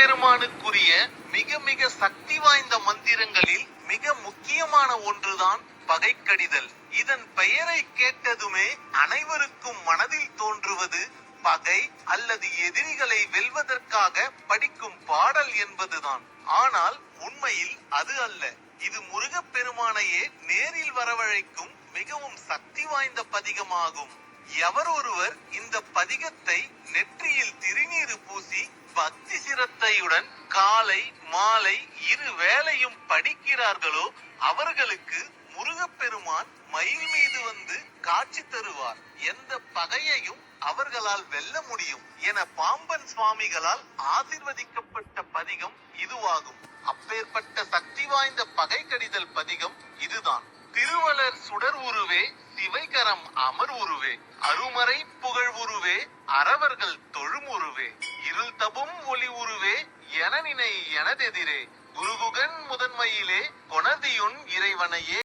முருகப்பெருமானுக்குரிய மிக மிக சக்தி வாய்ந்த மந்திரங்களில் மிக முக்கியமான ஒன்றுதான் பகைக்கடிதல். இதன் பெயரை கேட்டதுமே அனைவருக்கும் மனதில் தோன்றுவது பகை அல்லது எதிரிகளை வெல்வதற்காக படிக்கும் பாடல் என்பதுதான். ஆனால் உண்மையில் அது அல்ல. இது முருகப்பெருமானையே நேரில் வரவழைக்கும் மிகவும் சக்தி வாய்ந்த பதிகமாகும். எவர் ஒருவர் இந்த பதிகத்தை நெற்றியில் திருநீறு பூசி பக்தி சிரத்தையுடன் காலை மாலை இரு வேளையும் படிக்கிறார்களோ அவர்களுக்கு முருகப்பெருமான் மயில் மீது வந்து காட்சி தருவார். எந்த பகையையும் அவர்களால் வெல்ல முடியும் என பாம்பன் சுவாமிகளால் ஆசிர்வதிக்கப்பட்ட பதிகம் இதுவாகும். அப்பேற்பட்ட சக்தி வாய்ந்த பகை கடிதல் பதிகம் இதுதான். திருவளர் சுடர் உருவே சிவைகரம் அமர் உருவே அருமறை புகழ் உருவே அறவர்கள் தொழும் உருவே இருள் தபும் ஒளி உருவே என நினை எனதெதிரே குருகுகன் முதன்மையிலே கொணர்தியுன் இறைவனையே